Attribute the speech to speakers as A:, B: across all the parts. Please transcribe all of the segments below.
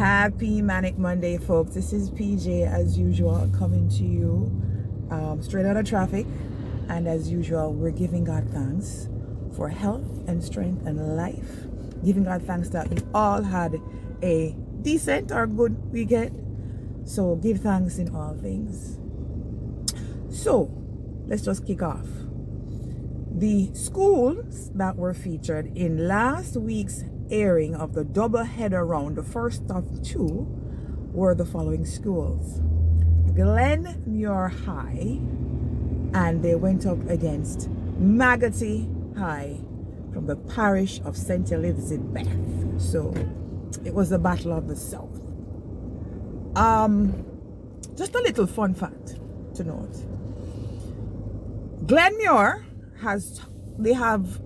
A: Happy Manic Monday, folks. This is PJ as usual, coming to you straight out of traffic. And as usual, we're giving God thanks for health and strength and life. Giving God thanks that we all had a decent or good weekend. So give thanks in all things. So let's just kick off. The schools that were featured in last week's airing of the double header round, the first of two, were the following schools: Glenmuir High, and they went up against Maggotty High from the parish of St. Elizabeth. So it was the Battle of the South. Just a little fun fact to note: Glenmuir they have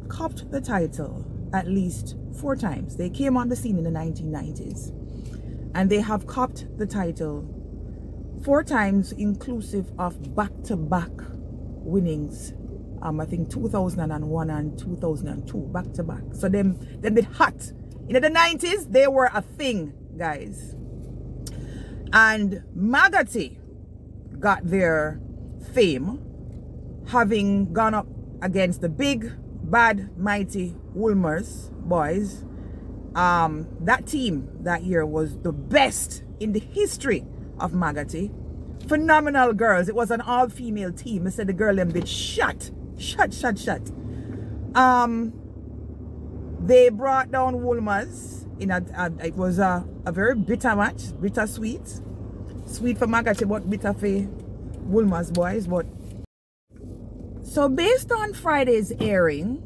A: copped the title at least 4 times. They came on the scene in the 1990s, and they have copped the title 4 times, inclusive of back-to-back winnings. I think 2001 and 2002, back-to-back. So them did hot. In the 90s, they were a thing, guys. And Maggotty got their fame having gone up against the big, bad, mighty Woolmers boys. That team that year was the best in the history of Maggotty. Phenomenal girls. It was an all-female team. I said the girl them did shot. They brought down Woolmers in it was a very bitter match, bittersweet. Sweet for Maggotty, but bitter for Woolmers boys. But so based on Friday's airing,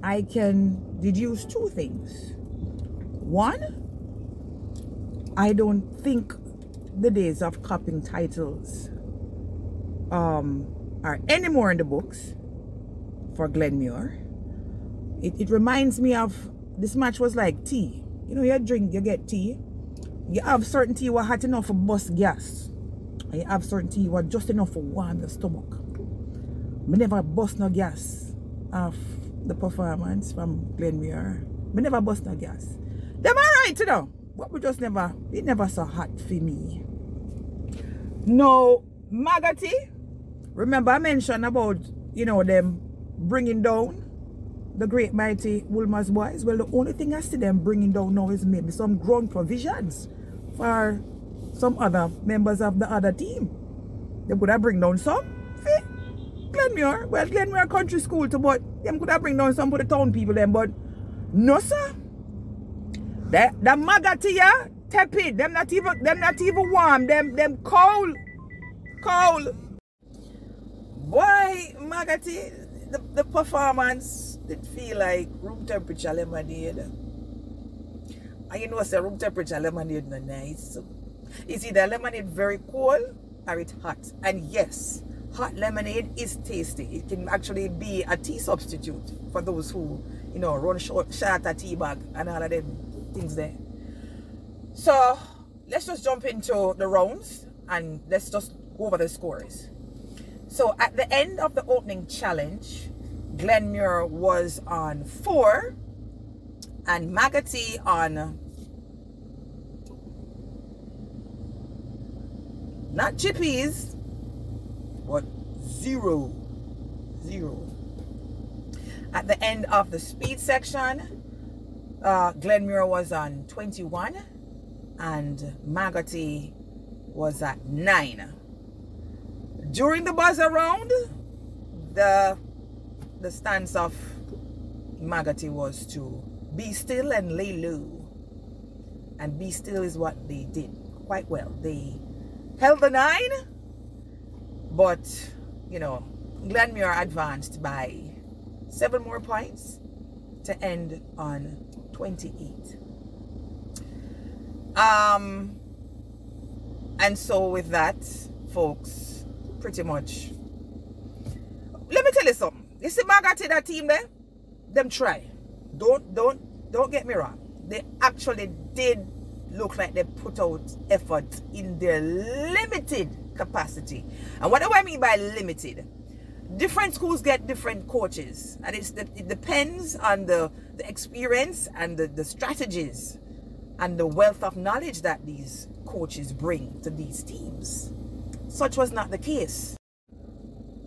A: I can deduce 2 things. 1, I don't think the days of copping titles are anymore in the books for Glenmuir. It reminds me of, this match was like tea. You know, you drink, you get tea. You have certain tea were hot enough for bust gas, and you have certain tea were just enough for warm your stomach. Me never bust no gas of the performance from Glenmuir. Me never bust no gas. Them alright, you know, but we just never, it never so hot for me. No, Maggotty, remember I mentioned about, you know, them bringing down the great mighty Woolmers boys. Well, the only thing I see them bringing down now is maybe some ground provisions for some other members of the other team. They could have bring down some for Glenmuir. Well, Glenmuir country school too, but them could have bring down some for the town people then, but no sir. The Maggotty, yeah, tepid. Them not even warm. Them cold. Boy, Maggotty, the performance did feel like room temperature lemonade. And you know, say room temperature lemonade not nice. It's either lemonade very cold or it's hot. And yes, hot lemonade is tasty. It can actually be a tea substitute for those who, you know, run short a tea bag and all of them things there. So let's just jump into the rounds and let's just go over the scores. So at the end of the opening challenge, Glenmuir was on 4 and Maggotty on, not chippies, but 0. At the end of the speed section, Glenmuir was on 21 and Maggotty was at 9. During the buzzer round, the stance of Maggotty was to be still and lay low. And be still is what they did quite well. They held the 9, but, you know, Glenmuir advanced by 7 more points to end on 28. And so with that, folks, pretty much, let me tell you something. You see Maggotty, that team there, them try. Don't get me wrong. They actually did look like they put out effort in their limited capacity. And what do I mean by limited? Different schools get different coaches, and it depends on the experience and the strategies and the wealth of knowledge that these coaches bring to these teams. Such was not the case.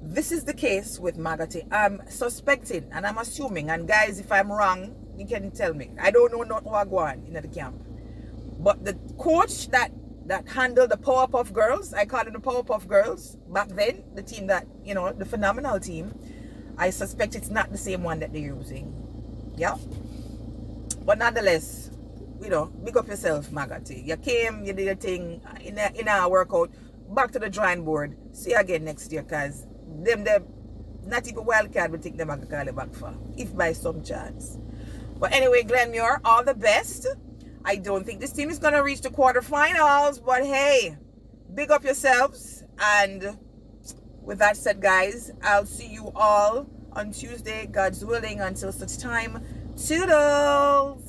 A: This is the case with Maggotty. I'm suspecting and I'm assuming, and guys, if I'm wrong, you can tell me. I don't know not what go on in the camp. But the coach that handled the Powerpuff Girls, I call it the Powerpuff Girls back then, the team that, you know, the phenomenal team, I suspect it's not the same one that they're using. Yeah. But nonetheless, you know, big up yourself, Maggotty. You came, you did your thing in our workout. Back to the drawing board. See you again next year, because them not even wildcard will take them back to call it back for, if by some chance. But anyway, Glenmuir, all the best. I don't think this team is going to reach the quarterfinals, but hey, big up yourselves. And with that said, guys, I'll see you all on Tuesday, God's willing. Until such time, toodles.